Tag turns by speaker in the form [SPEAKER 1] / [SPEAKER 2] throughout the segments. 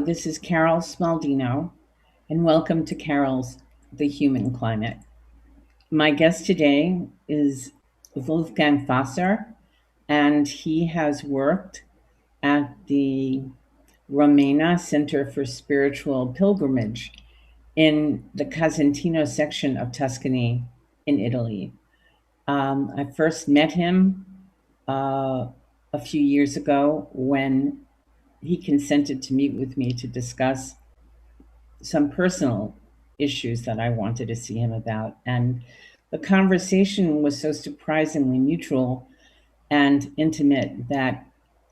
[SPEAKER 1] this is Carol Smaldino, and welcome to Carol's The Human Climate. My guest today is Wolfgang Fasser, and he has worked at the Romena Center for Spiritual Pilgrimage in the Casentino section of Tuscany in Italy. I first met him a few years ago when he consented to meet with me to discuss some personal issues that I wanted to see him about. And the conversation was so surprisingly mutual and intimate that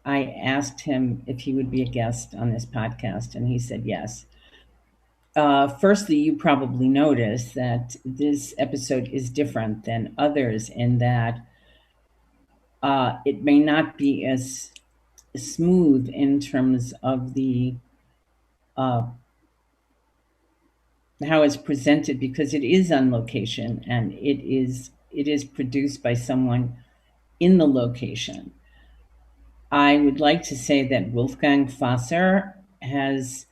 [SPEAKER 1] I asked him if he would be a guest on this podcast, and he said yes. Firstly, you probably noticed that this episode is different than others in that it may not be as smooth in terms of the how it's presented, because it is on location and it is produced by someone in the location. I would like to say that Wolfgang Fasser has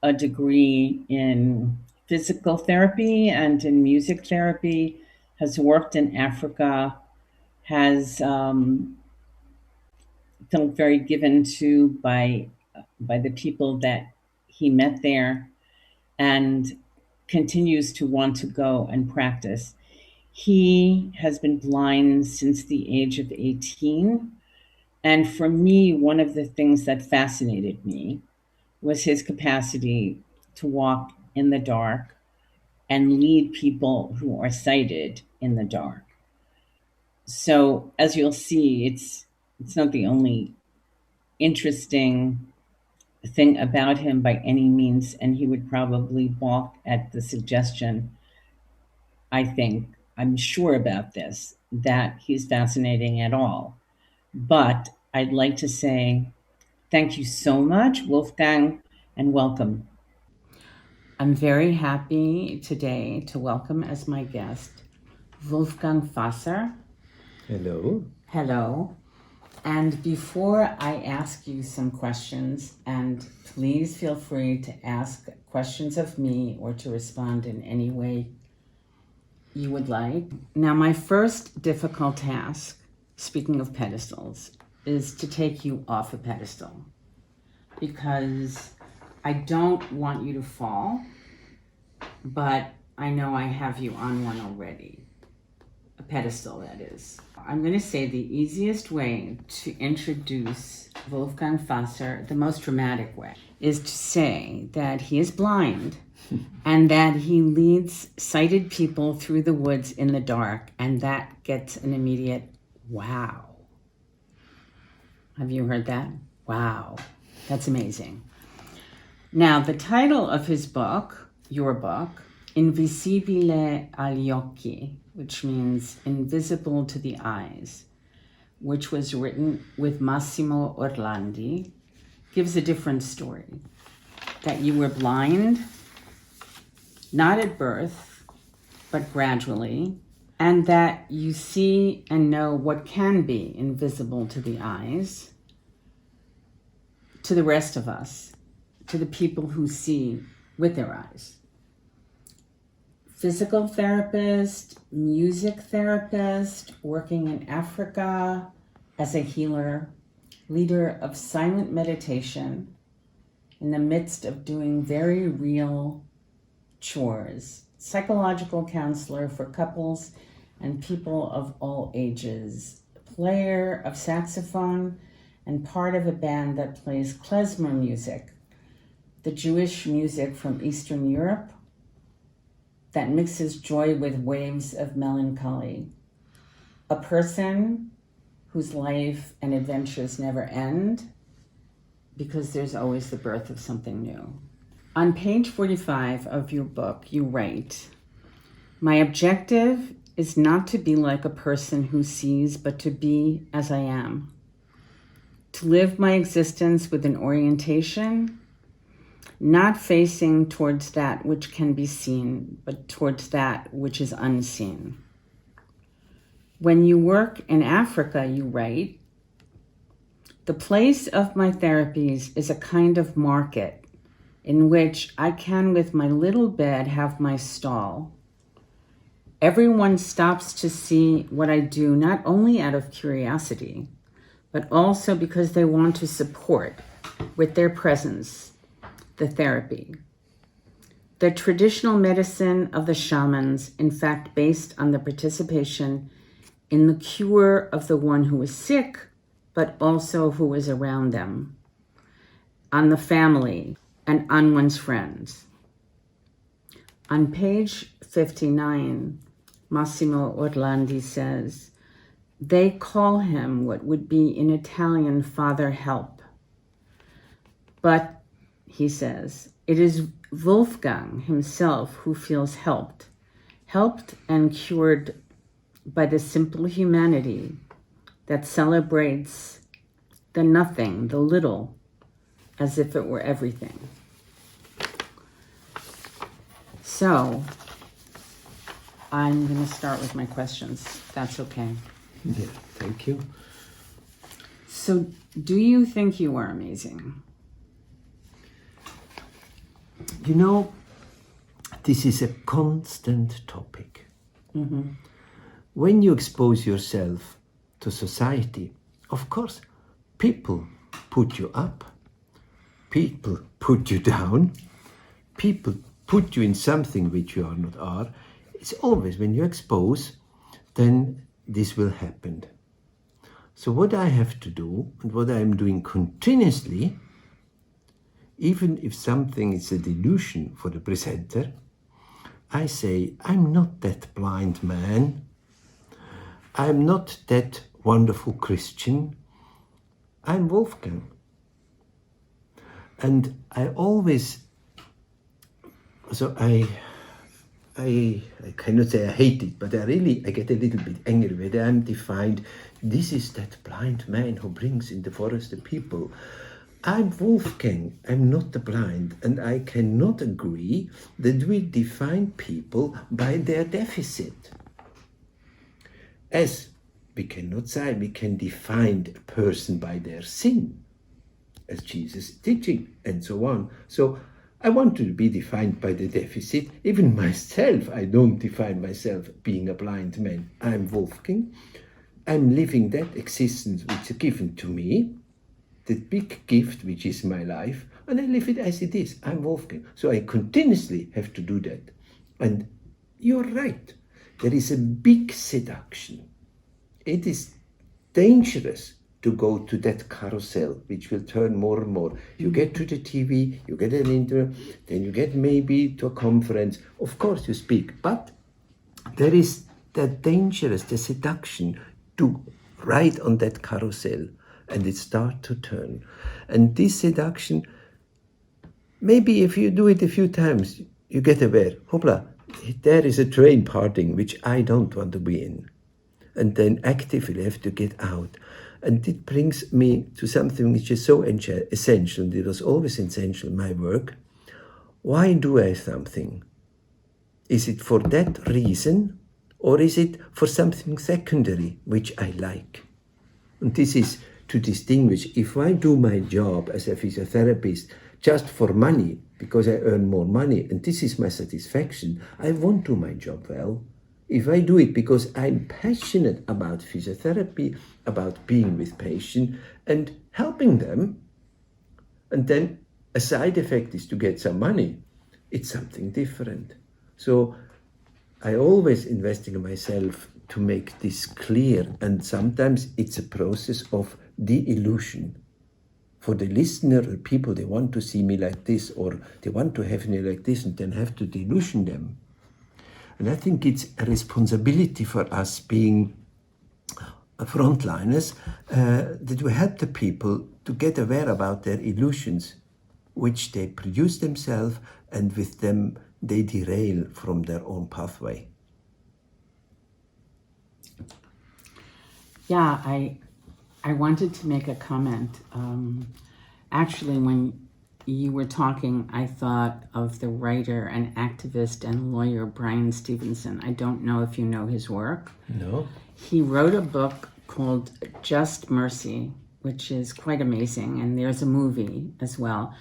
[SPEAKER 1] a degree in physical therapy and in music therapy, has worked in Africa, has felt very given to by the people that he met there, and continues to want to go and practice. He has been blind since the age of 18. And for me, one of the things that fascinated me was his capacity to walk in the dark and lead people who are sighted in the dark. So as you'll see, it's not the only interesting thing about him by any means, and he would probably balk at the suggestion, I'm sure about this, that he's fascinating at all. But I'd like to say thank you so much, Wolfgang, and welcome. I'm very happy today to welcome as my guest Wolfgang Fasser.
[SPEAKER 2] Hello.
[SPEAKER 1] Hello. And before I ask you some questions, and please feel free to ask questions of me or to respond in any way you would like. Now, my first difficult task, speaking of pedestals, is to take you off a pedestal, because I don't want you to fall, but I know I have you on one already. A pedestal, that is. I'm going to say the easiest way to introduce Wolfgang Fasser, the most dramatic way, is to say that he is blind and that he leads sighted people through the woods in the dark, and that gets an immediate wow. Have you heard that? Wow. That's amazing. Now, the title of his book, your book, Invisibile agli occhi, which means invisible to the eyes, which was written with Massimo Orlandi, gives a different story. That you were blind, not at birth, but gradually, and that you see and know what can be invisible to the eyes, to the rest of us, to the people who see with their eyes. Physical therapist, music therapist, working in Africa as a healer, leader of silent meditation in the midst of doing very real chores, psychological counselor for couples and people of all ages, player of saxophone and part of a band that plays klezmer music, the Jewish music from Eastern Europe that mixes joy with waves of melancholy. A person whose life and adventures never end, because there's always the birth of something new. On page 45 of your book, you write, "My objective is not to be like a person who sees, but to be as I am. To live my existence with an orientation, not facing towards that which can be seen, but towards that which is unseen." When you work in Africa, you write, "The place of my therapies is a kind of market in which I can, with my little bed, have my stall. Everyone stops to see what I do, not only out of curiosity, but also because they want to support, with their presence, the therapy. The traditional medicine of the shamans, in fact, based on the participation in the cure of the one who is sick, but also who is around them, on the family, and on one's friends. On page 59, Massimo Orlandi says, they call him what would be in Italian Father Help. But, he says, it is Wolfgang himself who feels helped and cured by the simple humanity that celebrates the nothing, the little, as if it were everything. So, I'm going to start with my questions, if that's okay.
[SPEAKER 2] Yeah, thank you.
[SPEAKER 1] So, do you think you are amazing?
[SPEAKER 2] You know, this is a constant topic.
[SPEAKER 1] Mm-hmm.
[SPEAKER 2] When you expose yourself to society, of course, people put you up, people put you down, people put you in something which you are not are. It's always when you expose, then this will happen. So what I have to do, and what I am doing continuously, even if something is a delusion for the presenter, I say, I'm not that blind man. I'm not that wonderful Christian. I'm Wolfgang. And I always, so I cannot say I hate it, but I get a little bit angry when I'm defined, this is that blind man who brings in the forest the people. I'm Wolfgang, I'm not the blind, and I cannot agree that we define people by their deficit. As we cannot say we can define a person by their sin, as Jesus is teaching, and so on. So I want to be defined by the deficit. Even myself, I don't define myself being a blind man. I'm Wolfgang. I'm living that existence which is given to me, that big gift which is my life, and I live it as it is. I'm Wolfgang. So I continuously have to do that. And you're right. There is a big seduction. It is dangerous to go to that carousel, which will turn more and more. You get to the TV, you get an interview, then you get maybe to a conference. Of course you speak, but there is that dangerous, the seduction to ride on that carousel, and it starts to turn. And this seduction, maybe if you do it a few times, you get aware, hoopla, there is a train parting which I don't want to be in. And then actively have to get out. And it brings me to something which is so essential, and it was always essential in my work. Why do I something? Is it for that reason, or is it for something secondary which I like? And this is to distinguish, if I do my job as a physiotherapist just for money, because I earn more money, and this is my satisfaction, I won't do my job well. If I do it because I'm passionate about physiotherapy, about being with patients and helping them, and then a side effect is to get some money, it's something different. So I always invest in myself to make this clear, and sometimes it's a process of de-illusion. For the listener, the people, they want to see me like this, or they want to have me like this, and then have to delusion them. And I think it's a responsibility for us being frontliners that we help the people to get aware about their illusions, which they produce themselves, and with them they derail from their own pathway.
[SPEAKER 1] Yeah, I wanted to make a comment. Actually, when you were talking, I thought of the writer and activist and lawyer Brian Stevenson. I don't know if you know his work.
[SPEAKER 2] No.
[SPEAKER 1] He wrote a book called Just Mercy, which is quite amazing, and there's a movie as well.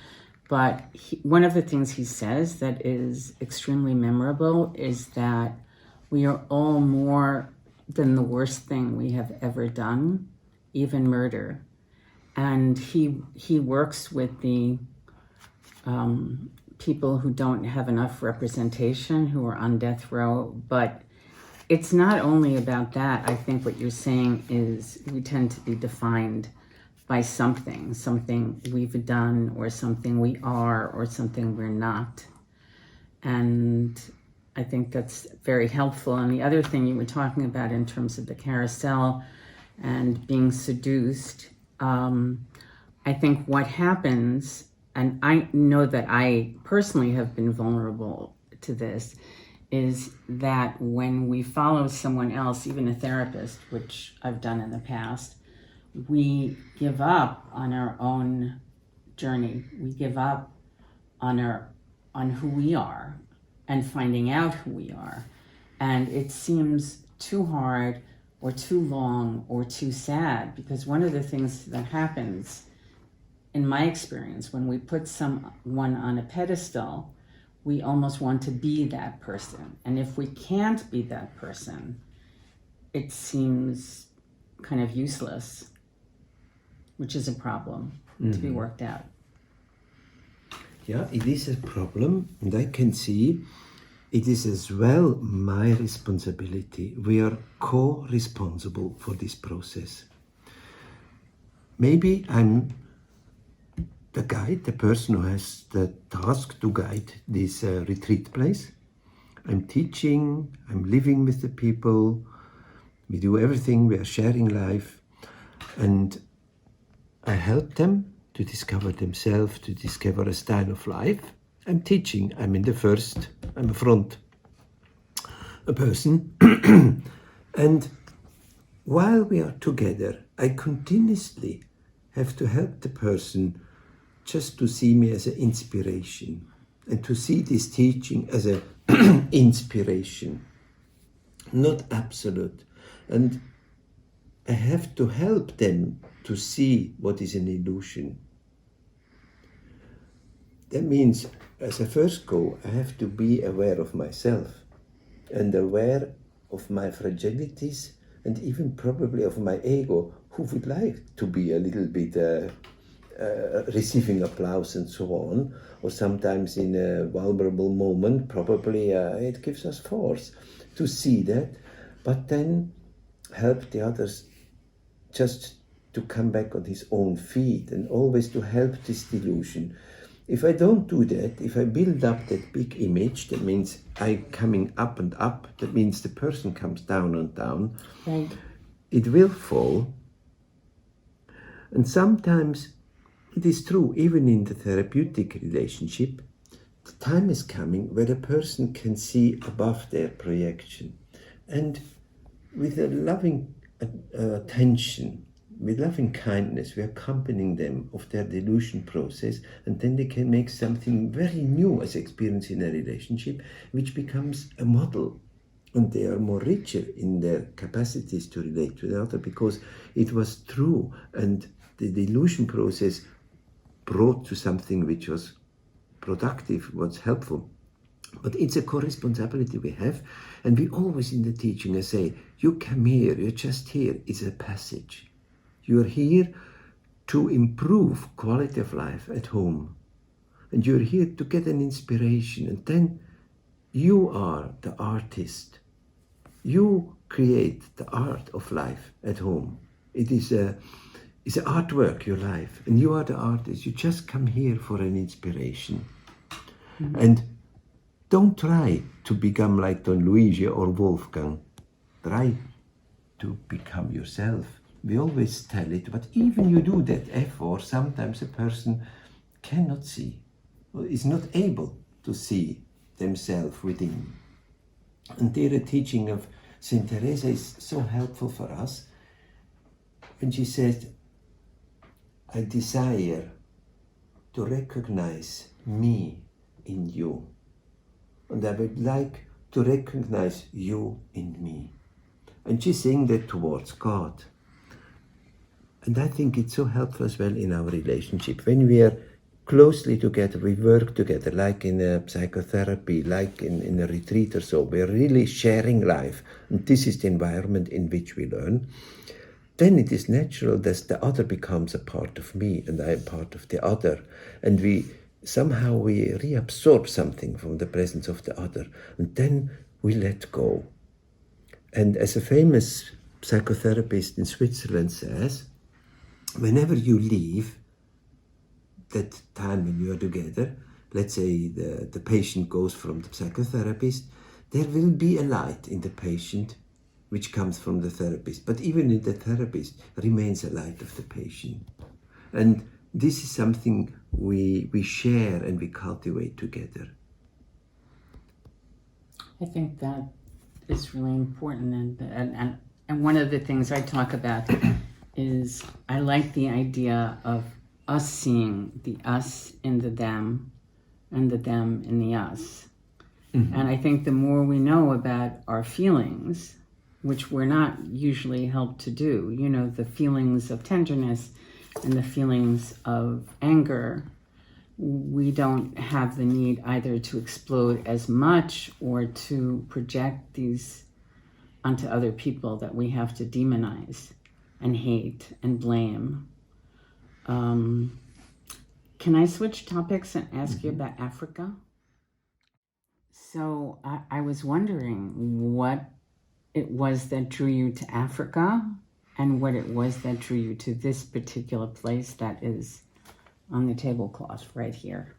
[SPEAKER 1] But one of the things he says that is extremely memorable is that we are all more than the worst thing we have ever done, even murder. And he works with the people who don't have enough representation, who are on death row. But it's not only about that. I think what you're saying is we tend to be defined by something we've done, or something we are, or something we're not. And I think that's very helpful. And the other thing you were talking about in terms of the carousel and being seduced, I think what happens, and I know that I personally have been vulnerable to this, is that when we follow someone else, even a therapist, which I've done in the past, we give up on our own journey. We give up on who we are and finding out who we are. And it seems too hard or too long or too sad, because one of the things that happens in my experience when we put someone on a pedestal, we almost want to be that person. And if we can't be that person, it seems kind of useless, which is a problem to be worked out.
[SPEAKER 2] Yeah, it is a problem, and I can see it is as well my responsibility. We are co-responsible for this process. Maybe I'm the guide, the person who has the task to guide this retreat place. I'm teaching, I'm living with the people, we do everything, we are sharing life, and I help them to discover themselves, to discover a style of life. I'm teaching, I'm a front person. And while we are together, I continuously have to help the person just to see me as an inspiration, and to see this teaching as an inspiration, not absolute. And I have to help them to see what is an illusion. That means, as a first go, I have to be aware of myself and aware of my fragilities, and even probably of my ego, who would like to be a little bit receiving applause and so on, or sometimes in a vulnerable moment, probably it gives us force to see that, but then help the others just to come back on his own feet, and always to help this delusion. If I don't do that, if I build up that big image, that means I coming up and up, that means the person comes down and down,
[SPEAKER 1] Right.
[SPEAKER 2] It will fall. And sometimes it is true, even in the therapeutic relationship, the time is coming where a person can see above their projection. And with a loving attention, with loving kindness, we are accompanying them of their delusion process, and then they can make something very new as experience in a relationship, which becomes a model. And they are more richer in their capacities to relate to the other, because it was true, and the delusion process brought to something which was productive, was helpful. But it's a co-responsibility we have, and we always in the teaching I say, you come here, you're just here, it's a passage. You're here to improve quality of life at home, and you're here to get an inspiration, and then you are the artist. You create the art of life at home. It's an artwork, your life, and you are the artist. You just come here for an inspiration. Mm-hmm. And don't try to become like Don Luigi or Wolfgang. Try to become yourself. We always tell it, but even you do that effort, sometimes a person cannot see, or is not able to see themselves within. And there the teaching of Saint Teresa is so helpful for us when she said, I desire to recognize me in you, and I would like to recognize you in me. And she's saying that towards God. And I think it's so helpful as well in our relationship. When we are closely together. We work together, like in a psychotherapy, like in a retreat or so. We're really sharing life. And this is the environment in which we learn. Then it is natural that the other becomes a part of me and I am part of the other. And we reabsorb something from the presence of the other. And then we let go. And as a famous psychotherapist in Switzerland says, whenever you leave that time when you are together, let's say the patient goes from the psychotherapist, there will be a light in the patient which comes from the therapist. But even in the therapist remains a light of the patient. And this is something we share and we cultivate together.
[SPEAKER 1] I think that is really important, and one of the things I talk about is I like the idea of us seeing the us in the them and the them in the us. Mm-hmm. And I think the more we know about our feelings, which we're not usually helped to do, you know, the feelings of tenderness and the feelings of anger, we don't have the need either to explode as much or to project these onto other people that we have to demonize and hate and blame. Can I switch topics and ask you about Africa? So I was wondering what it was that drew you to Africa and what it was that drew you to this particular place that is on the tablecloth right here.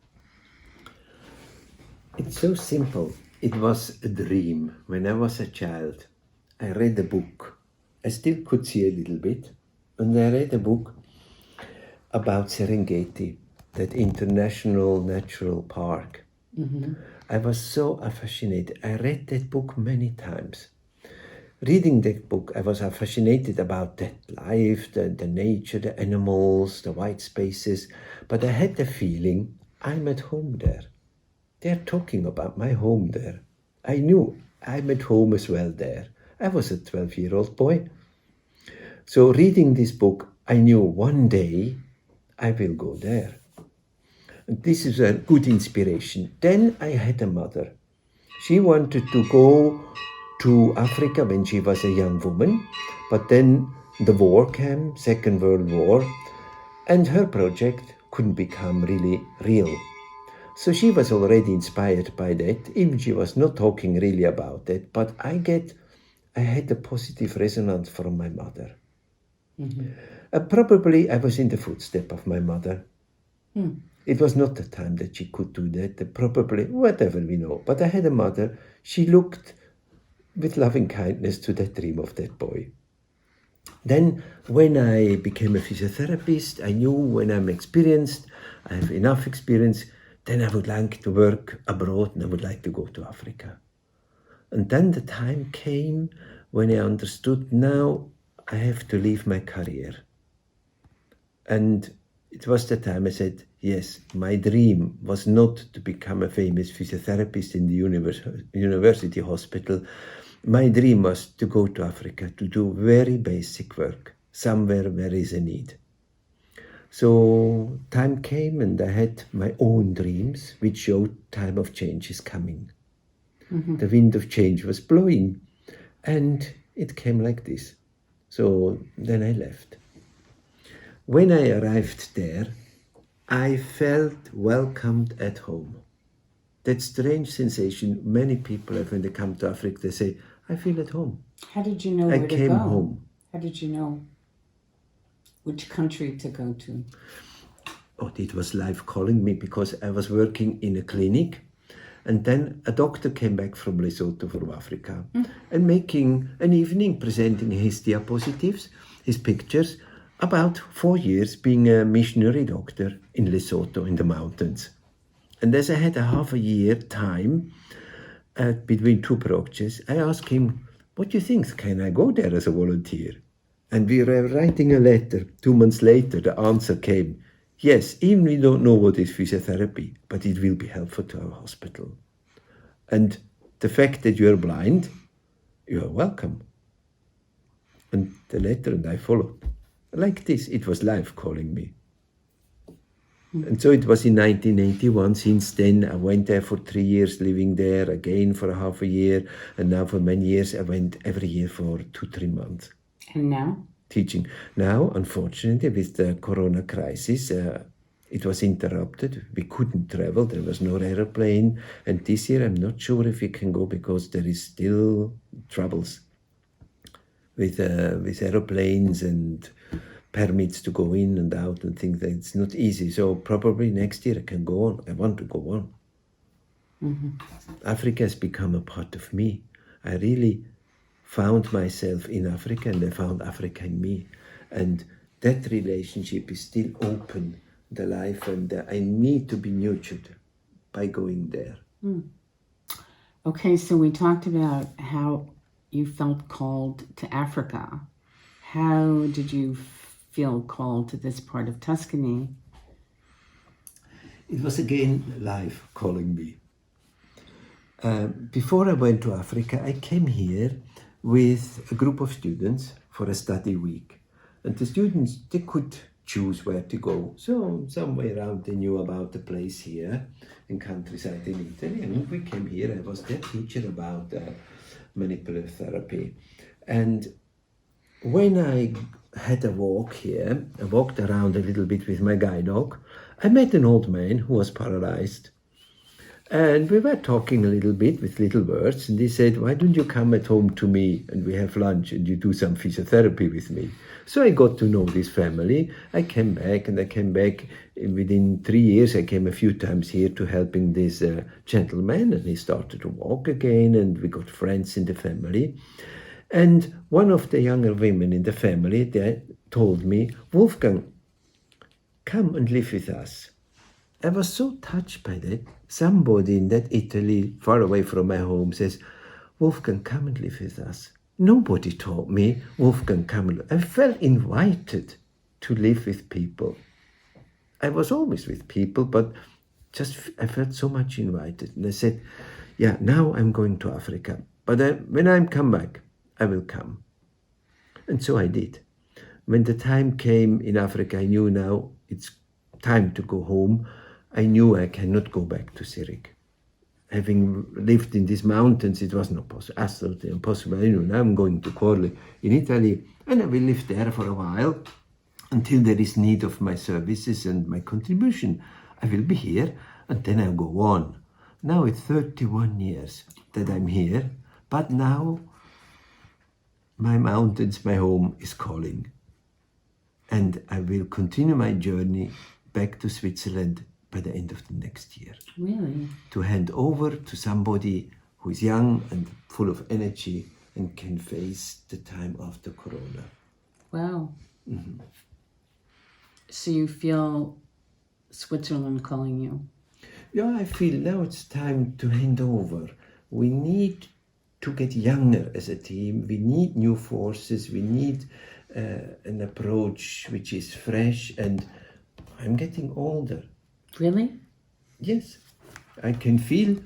[SPEAKER 2] It's so simple. It was a dream. When I was a child, I read a book. I still could see a little bit. And I read a book about Serengeti, that international natural park. Mm-hmm. I was so fascinated. I read that book many times. Reading that book, I was fascinated about that life, the nature, the animals, the white spaces. But I had the feeling I'm at home there. They're talking about my home there. I knew I'm at home as well there. I was a 12-year-old boy. So reading this book, I knew one day I will go there. And this is a good inspiration. Then I had a mother. She wanted to go to Africa when she was a young woman, but then the war came, Second World War, and her project couldn't become really real. So she was already inspired by that, even she was not talking really about it, but I had a positive resonance from my mother. Mm-hmm. Probably I was in the footstep of my mother. It was not the time that she could do that, probably, whatever we know. But I had a mother, she looked with loving kindness to that dream of that boy. Then when I became a physiotherapist, I knew when I'm experienced, I have enough experience, then I would like to work abroad and I would like to go to Africa. And then the time came when I understood now I have to leave my career. And it was the time I said, yes, my dream was not to become a famous physiotherapist in the university hospital. My dream was to go to Africa to do very basic work, somewhere where there is a need. So time came and I had my own dreams, which showed time of change is coming. Mm-hmm. The wind of change was blowing and it came like this. So then I left. When I arrived there, I felt welcomed at home. That strange sensation many people have when they come to Africa. They say, I feel at home.
[SPEAKER 1] How did you know where to go?
[SPEAKER 2] I came home.
[SPEAKER 1] How did you know which country to go to?
[SPEAKER 2] Oh, it was life calling me because I was working in a clinic and then a doctor came back from Lesotho, from Africa, and making an evening presenting his diapositives, his pictures, about 4 years being a missionary doctor in Lesotho in the mountains. And as I had a half a year time between two projects, I asked him, what do you think? Can I go there as a volunteer? And we were writing a letter. 2 months later, the answer came, yes, even we don't know what is physiotherapy, but it will be helpful to our hospital. And the fact that you are blind, you are welcome. And the letter and I followed. Like this, it was life calling me. And so it was in 1981. Since then, I went there for 3 years, living there again for a half a year. And now for many years, I went every year for 2-3 months.
[SPEAKER 1] And now?
[SPEAKER 2] Teaching. Now, unfortunately, with the corona crisis, it was interrupted. We couldn't travel. There was no aeroplane. And this year, I'm not sure if we can go because there is still troubles with aeroplanes and permits to go in and out and things. It's not easy. So probably next year I can go on. I want to go on.
[SPEAKER 1] Mm-hmm.
[SPEAKER 2] Africa has become a part of me. I really found myself in Africa and I found Africa in me. And that relationship is still open, the life, and I need to be nurtured by going there.
[SPEAKER 1] Okay, so we talked about how you felt called to Africa. How did you feel called to this part of Tuscany?
[SPEAKER 2] It was again life calling me. Before I went to Africa, I came here with a group of students for a study week. And the students, they could choose where to go. So somewhere around they knew about the place here in countryside in Italy. And we came here. I was their teacher about manipulative therapy. And when I had a walk here, I walked around a little bit with my guide dog, I met an old man who was paralyzed. And we were talking a little bit with little words, and he said, why don't you come at home to me and we have lunch and you do some physiotherapy with me? So I got to know this family. I came back within 3 years. I came a few times here to helping this gentleman, and he started to walk again, and we got friends in the family. And one of the younger women in the family, they told me, Wolfgang, come and live with us. I was so touched by that. Somebody in that Italy, far away from my home, says, Wolfgang, come and live with us. Nobody told me, Wolfgang, come and live. I felt invited to live with people. I was always with people, but I felt so much invited. And I said, yeah, now I'm going to Africa. But when I come back, I will come. And so I did. When the time came in Africa, I knew now it's time to go home. I knew I cannot go back to Zurich. Having lived in these mountains, it was not possible, absolutely impossible. I knew now I'm going to Corle in Italy, and I will live there for a while until there is need of my services and my contribution. I will be here, and then I'll go on. Now it's 31 years that I'm here, but now my mountains, my home is calling. And I will continue my journey back to Switzerland by the end of the next year.
[SPEAKER 1] Really?
[SPEAKER 2] To hand over to somebody who is young and full of energy and can face the time after Corona.
[SPEAKER 1] Wow.
[SPEAKER 2] Mm-hmm.
[SPEAKER 1] So you feel Switzerland calling you?
[SPEAKER 2] Yeah, I feel now it's time to hand over. We need to get younger as a team. We need new forces. We need an approach which is fresh, and I'm getting older.
[SPEAKER 1] Really?
[SPEAKER 2] Yes, I can feel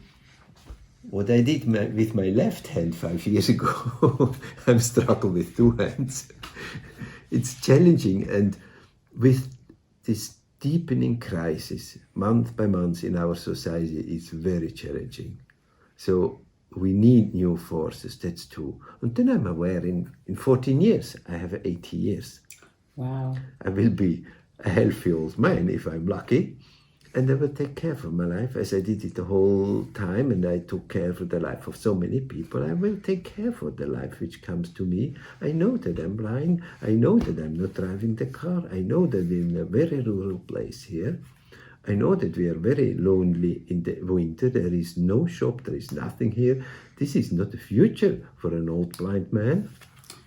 [SPEAKER 2] what I did with my left hand 5 years ago. I'm struggling with two hands. It's challenging, and with this deepening crisis, month by month in our society, it's very challenging. So we need new forces, that's true. And then I'm aware in 14 years, I have 80 years.
[SPEAKER 1] Wow.
[SPEAKER 2] I will be a healthy old man if I'm lucky. And I will take care of my life as I did it the whole time, and I took care of the life of so many people. I will take care for the life which comes to me. I know that I'm blind. I know that I'm not driving the car. I know that we're in a very rural place here. I know that we are very lonely in the winter. There is no shop. There is nothing here. This is not the future for an old blind man.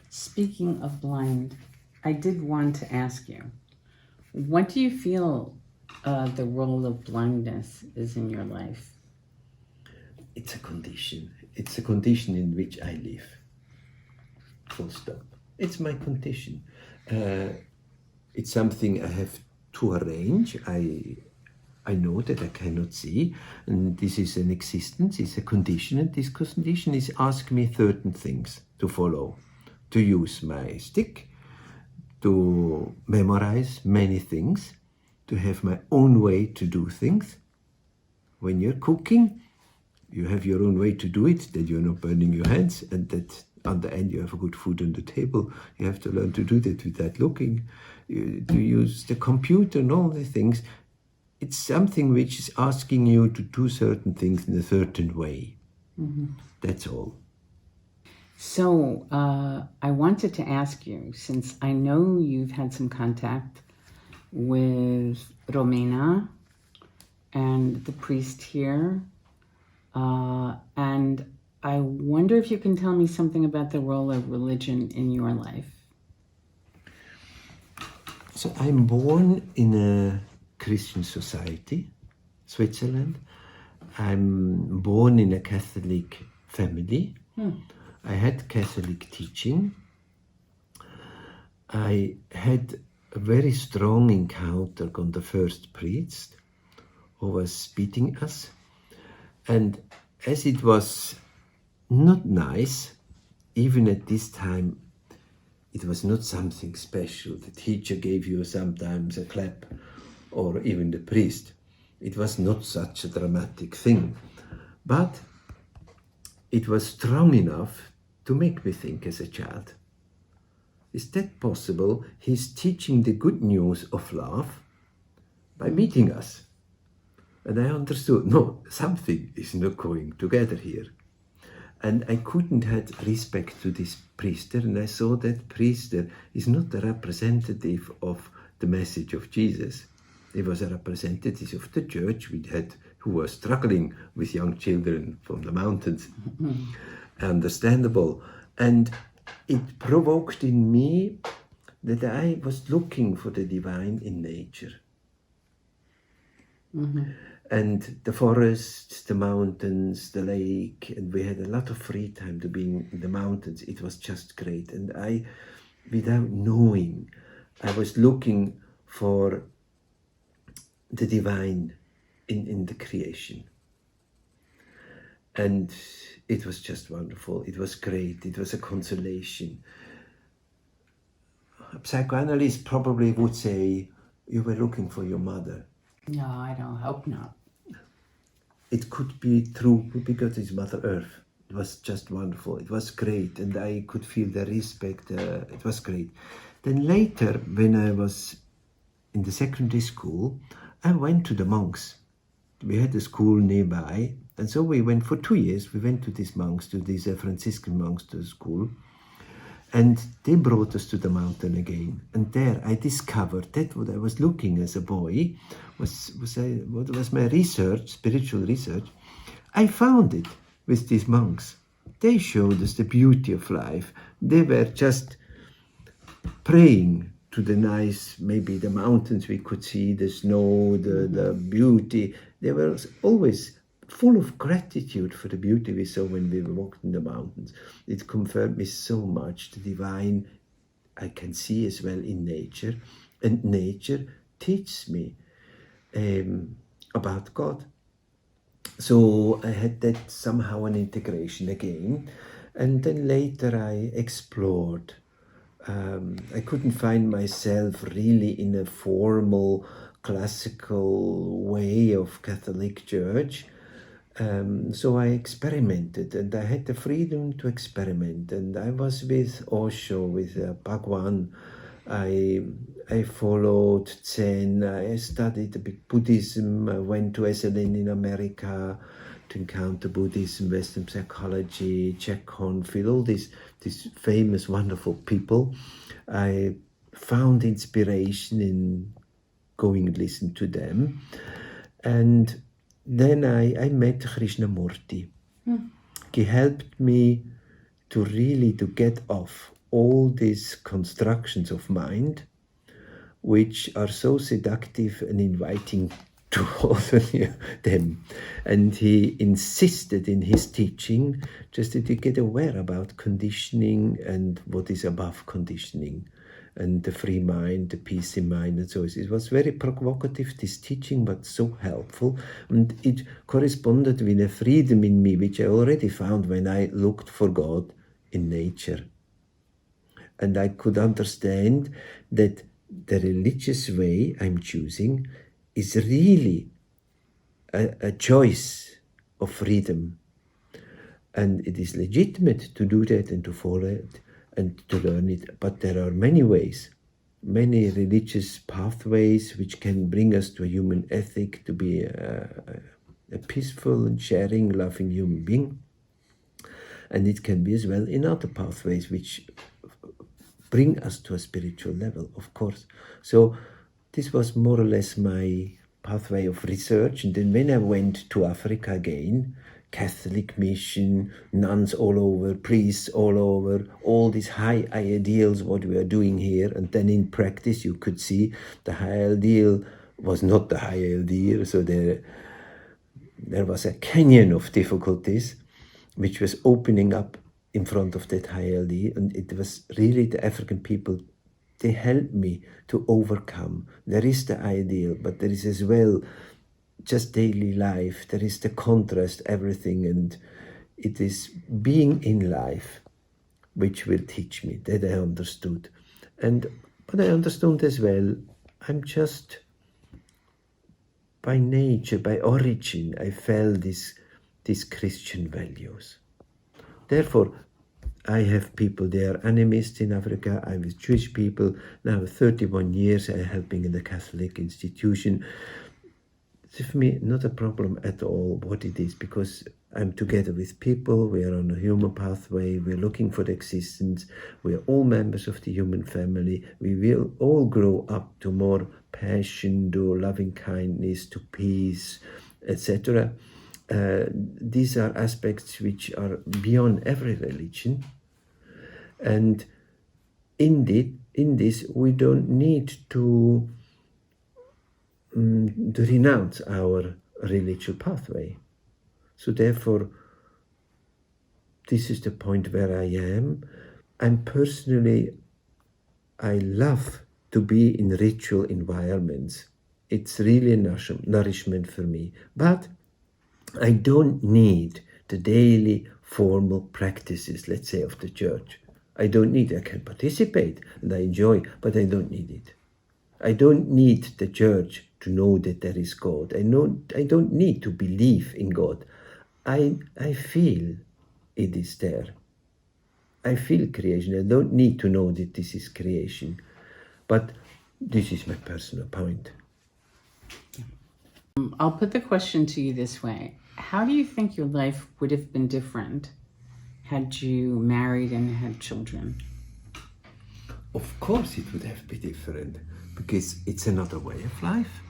[SPEAKER 1] Speaking of blind, I did want to ask you, what do you feel the role of blindness is in your life?
[SPEAKER 2] It's a condition. It's a condition in which I live. Full stop. It's my condition. It's something I have to arrange. I know that I cannot see, and this is an existence, it's a condition, and this condition is asking me certain things to follow, to use my stick, to memorize many things, to have my own way to do things. When you're cooking, you have your own way to do it, that you're not burning your hands, and that on the end you have a good food on the table. You have to learn to do that without looking, to use the computer and all the things. It's something which is asking you to do certain things in a certain way. That's all.
[SPEAKER 1] So I wanted to ask you, since I know you've had some contact with Romena and the priest here, and I wonder if you can tell me something about the role of religion in your life.
[SPEAKER 2] So I'm born in a Christian society, Switzerland. I'm born in a Catholic family. I had Catholic teaching. I had a very strong encounter on the first priest who was beating us. And as it was not nice, even at this time, it was not something special. The teacher gave you sometimes a clap, or even the priest. It was not such a dramatic thing. But it was strong enough to make me think as a child, is that possible? He's teaching the good news of love by beating us. And I understood, no, something is not going together here. And I couldn't have respect to this priester, and I saw that priester is not a representative of the message of Jesus. He was a representative of the church who was struggling with young children from the mountains. Understandable. And it provoked in me that I was looking for the divine in nature. And the forests, the mountains, the lake, and we had a lot of free time to be in the mountains. It was just great. And I, without knowing, I was looking for the divine in the creation. And it was just wonderful. It was great. It was a consolation. A psychoanalyst probably would say, you were looking for your mother.
[SPEAKER 1] No, I don't hope not.
[SPEAKER 2] It could be true because it's Mother Earth. It was just wonderful. It was great, and I could feel the respect. It was great. Then later, when I was in the secondary school, I went to the monks. We had a school nearby, and so we went for 2 years. We went to these monks, to these Franciscan monks, to the school. And they brought us to the mountain again. And there I discovered that what I was looking as a boy what was my research, spiritual research. I found it with these monks. They showed us the beauty of life. They were just praying to the nice, maybe the mountains we could see, the snow, the beauty. They were always full of gratitude for the beauty we saw when we walked in the mountains. It confirmed me so much. The divine I can see as well in nature, and nature teaches me about God. So I had that somehow an integration again, and then later I explored. I couldn't find myself really in a formal classical way of Catholic Church. So I experimented, and I had the freedom to experiment. And I was with Osho, with Bhagwan. I followed Zen. I studied a bit Buddhism. I went to Esalen in America to encounter Buddhism, Western psychology, Jack Cornfield, all these famous, wonderful people. I found inspiration in going and listen to them. And then I met Krishnamurti. He helped me to get off all these constructions of mind, which are so seductive and inviting to also them. And he insisted in his teaching just that you get aware about conditioning and what is above conditioning, and the free mind, the peace in mind, and so it was very provocative, this teaching, but so helpful. And it corresponded with a freedom in me, which I already found when I looked for God in nature. And I could understand that the religious way I'm choosing is really a choice of freedom. And it is legitimate to do that and to follow it and to learn it. But there are many ways, many religious pathways which can bring us to a human ethic, to be a peaceful and sharing, loving human being. And it can be as well in other pathways which bring us to a spiritual level, of course. So this was more or less my pathway of research. And then when I went to Africa again, Catholic mission, nuns all over, priests all over, all these high ideals, what we are doing here. And then in practice, you could see the high ideal was not the high ideal. So there was a canyon of difficulties, which was opening up in front of that high ideal. And it was really the African people, they helped me to overcome. There is the ideal, but there is as well just daily life. There is the contrast, everything, and it is being in life which will teach me. That I understood. But I understood as well, I'm just by nature, by origin, I felt these Christian values. Therefore, I have people, they are animists in Africa. I'm with Jewish people. Now 31 years I'm helping in the Catholic institution. It's for me not a problem at all what it is, because I'm together with people, we are on a human pathway, we're looking for the existence, we are all members of the human family, we will all grow up to more passion, to loving kindness, to peace, etc. These are aspects which are beyond every religion. And in this, we don't need to renounce our religious pathway. So therefore, this is the point where I am. And personally, I love to be in ritual environments. It's really a nourishment for me. But I don't need the daily formal practices, let's say, of the church. I don't need it. I can participate and I enjoy, but I don't need it. I don't need the church to know that there is God. I don't need to believe in God. I feel it is there. I feel creation. I don't need to know that this is creation. But this is my personal point.
[SPEAKER 1] I'll put the question to you this way. How do you think your life would have been different had you married and had children?
[SPEAKER 2] Of course it would have been different, because it's another way of life.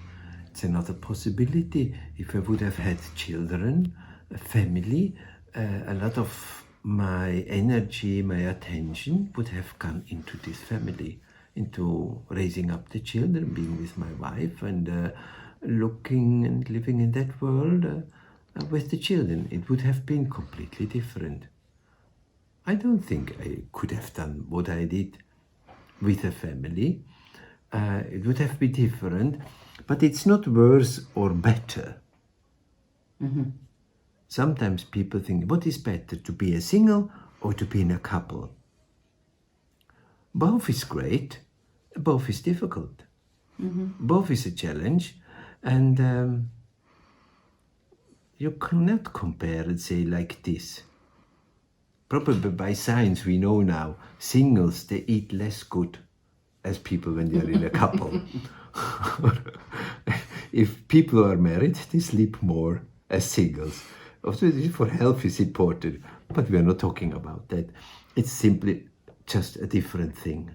[SPEAKER 2] It's another possibility. If I would have had children, a family, a lot of my energy, my attention would have gone into this family, into raising up the children, being with my wife, and looking and living in that world with the children. It would have been completely different. I don't think I could have done what I did with a family. It would have been different, but it's not worse or better. Mm-hmm. Sometimes people think, what is better, to be a single or to be in a couple? Both is great, both is difficult. Mm-hmm. Both is a challenge, and you cannot compare and say like this. Probably by science we know now, singles, they eat less good as people when they are in a couple. If people are married, they sleep more as singles. Also, for health is important, but we are not talking about that. It's simply just a different thing.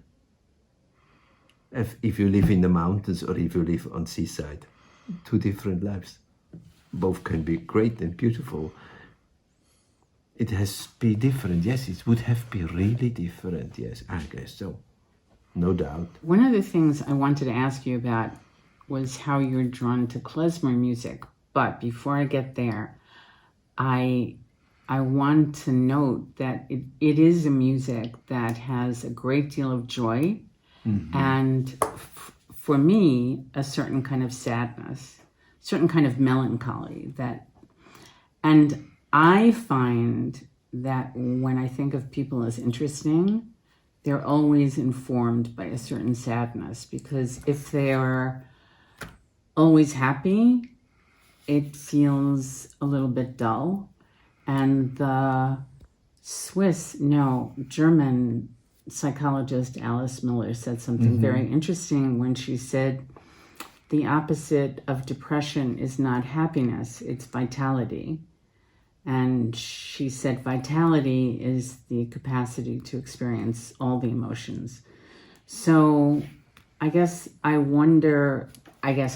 [SPEAKER 2] If you live in the mountains or if you live on seaside, two different lives. Both can be great and beautiful. It has to be different. Yes, it would have been really different. Yes, I guess so. No doubt.
[SPEAKER 1] One of the things I wanted to ask you about was how you're drawn to klezmer music. But before I get there, I want to note that it is a music that has a great deal of joy, mm-hmm. and for me, a certain kind of sadness, certain kind of melancholy. And I find that when I think of people as interesting, they're always informed by a certain sadness, because if they are always happy, it feels a little bit dull. And the German psychologist Alice Miller said something very interesting when she said the opposite of depression is not happiness, it's vitality. And she said vitality is the capacity to experience all the emotions. So I guess I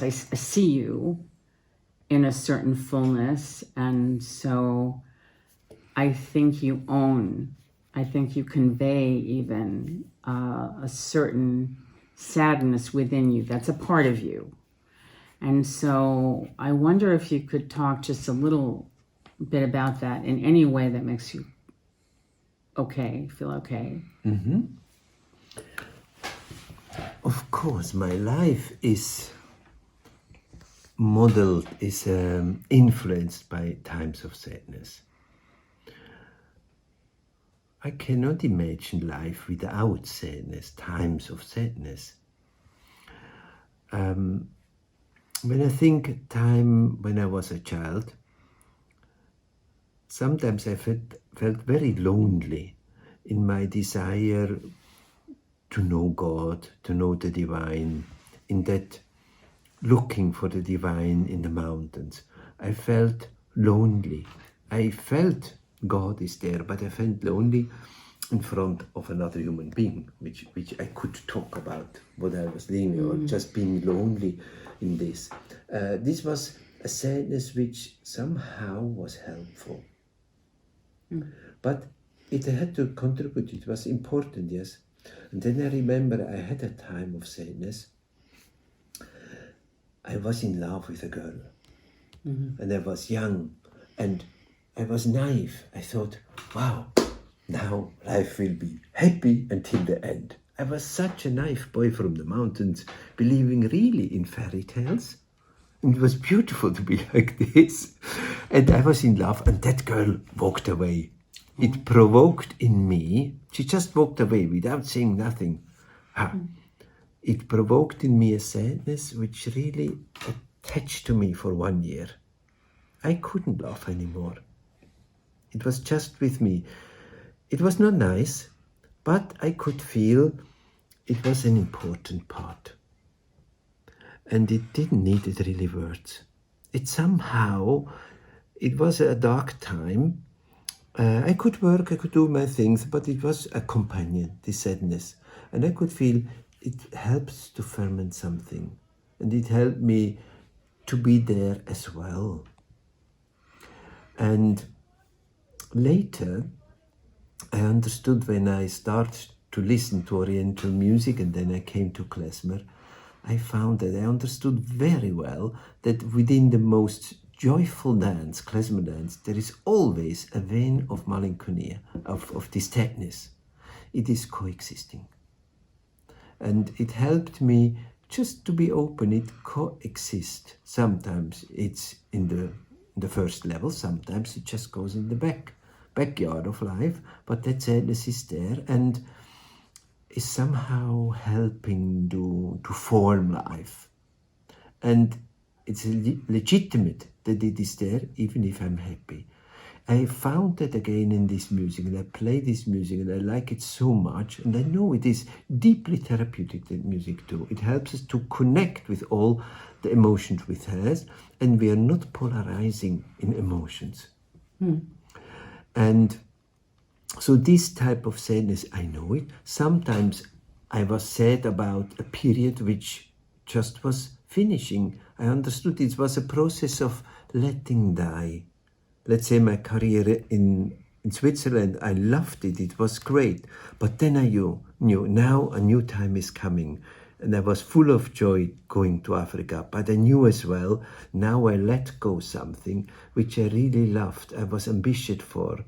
[SPEAKER 1] see you in a certain fullness. And so I think you convey even a certain sadness within you that's a part of you. And so I wonder if you could talk just a little bit about that in any way that makes you feel okay.
[SPEAKER 2] Of course, my life is modeled, is influenced by times of sadness. I cannot imagine life without sadness, times of sadness. When I think time when I was a child, sometimes I felt very lonely in my desire to know God, to know the divine, in that looking for the divine in the mountains. I felt lonely. I felt God is there, but I felt lonely in front of another human being, which I could talk about what I was doing, or just being lonely in this. This was a sadness which somehow was helpful. But it had to contribute, it was important, yes. And then I remember I had a time of sadness. I was in love with a girl, and I was young, and I was naive. I thought, wow, now life will be happy until the end. I was such a naive boy from the mountains, believing really in fairy tales. And it was beautiful to be like this. And I was in love, and that girl walked away. It provoked in me, she just walked away without saying nothing. It provoked in me a sadness which really attached to me for 1 year. I couldn't laugh anymore. It was just with me. It was not nice, but I could feel it was an important part. And it didn't need really words. It was a dark time. I could work, I could do my things, but it was a companion, the sadness. And I could feel it helps to ferment something. And it helped me to be there as well. And later, I understood when I started to listen to Oriental music, and then I came to klezmer, I found that I understood very well that within the most joyful dance, klezmer dance, there is always a vein of melancholia, of this sadness. It is coexisting. And it helped me just to be open, it coexists. Sometimes it's in the first level, sometimes it just goes in the backyard of life, but that sadness is there and is somehow helping to form life. And it's legitimate that it is there, even if I'm happy. I found that again in this music, and I play this music, and I like it so much, and I know it is deeply therapeutic, that music too. It helps us to connect with all the emotions we have, and we are not polarizing in emotions. And so this type of sadness, I know it. Sometimes I was sad about a period which just was finishing. I understood it was a process of letting die. Let's say my career in Switzerland, I loved it. It was great. But then I knew now a new time is coming. And I was full of joy going to Africa. But I knew as well, now I let go something which I really loved. I was ambitious for.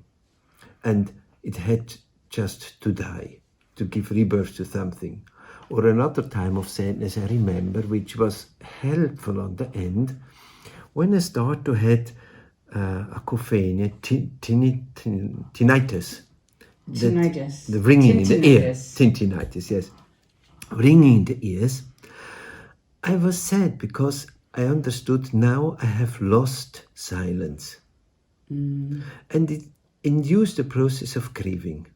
[SPEAKER 2] And it had just to die, to give rebirth to something. Or another time of sadness I remember, which was helpful on the end, when I started to have acaphenia, tinnitus.
[SPEAKER 1] Tinnitus.
[SPEAKER 2] The ringing in the ear.
[SPEAKER 1] Tinnitus.
[SPEAKER 2] Tinnitus, yes. Ringing in the ears. I was sad because I understood now I have lost silence. And it induced a process of grieving.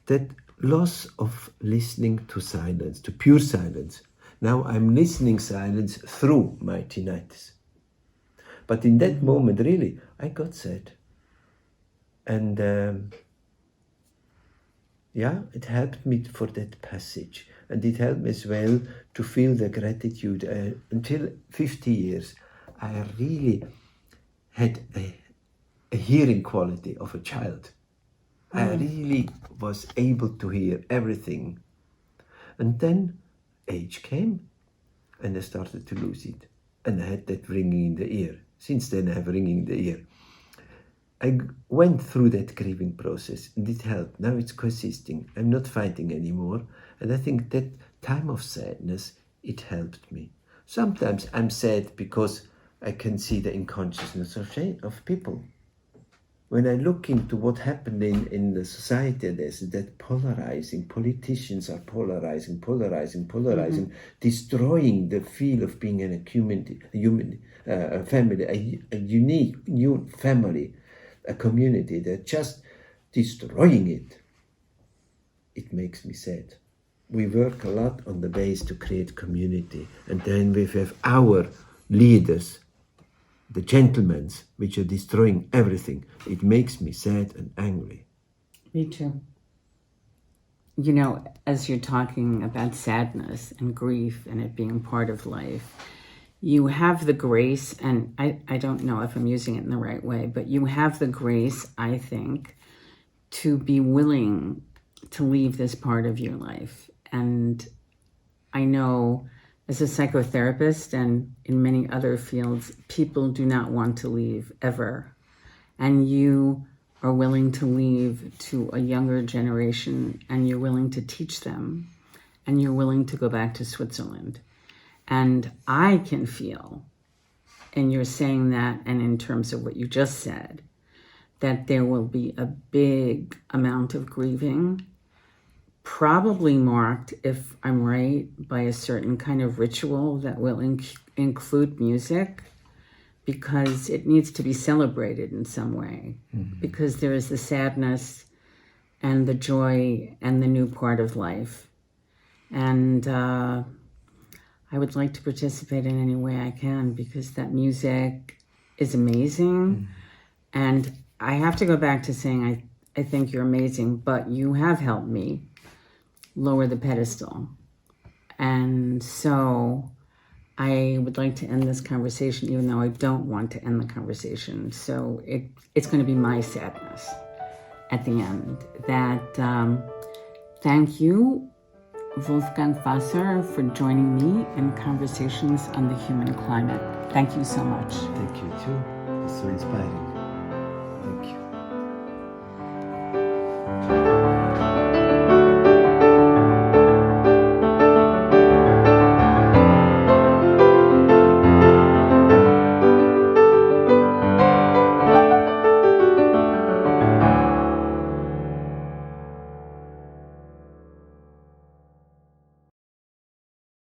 [SPEAKER 2] That loss of listening to silence, to pure silence. Now I'm listening silence through my tinnitus. But in that moment, really, I got sad. And it helped me for that passage. And it helped me as well to feel the gratitude. Until 50 years, I really had a hearing quality of a child. I really was able to hear everything. And then age came and I started to lose it. And I had that ringing in the ear. Since then I have ringing in the ear. I went through that grieving process and it helped. Now it's coexisting. I'm not fighting anymore. And I think that time of sadness, it helped me. Sometimes I'm sad because I can see the unconsciousness of people. When I look into what happened in the society, there's that polarizing. Politicians are polarizing, destroying the feel of being in a family, a unique new family, a community. They're just destroying it. It makes me sad. We work a lot on the base to create community, and then we have our leaders, the gentlemen, which are destroying everything. It makes me sad and angry.
[SPEAKER 1] Me too. You know, as you're talking about sadness and grief and it being part of life, you have the grace, and I don't know if I'm using it in the right way, but you have the grace, I think, to be willing to leave this part of your life. And I know as a psychotherapist and in many other fields, people do not want to leave ever. And you are willing to leave to a younger generation, and you're willing to teach them, and you're willing to go back to Switzerland. And I can feel, and you're saying that, and in terms of what you just said, that there will be a big amount of grieving, probably marked, if I'm right, by a certain kind of ritual that will include music, because it needs to be celebrated in some way, because there is the sadness and the joy and the new part of life. And I would like to participate in any way I can, because that music is amazing. And I have to go back to saying I think you're amazing, but you have helped me lower the pedestal. And so I would like to end this conversation, even though I don't want to end the conversation. So it's going to be my sadness at the end. That thank you, Wolfgang Fasser, for joining me in Conversations on the Human Climate. Thank you so much.
[SPEAKER 2] Thank you too. It's so inspiring.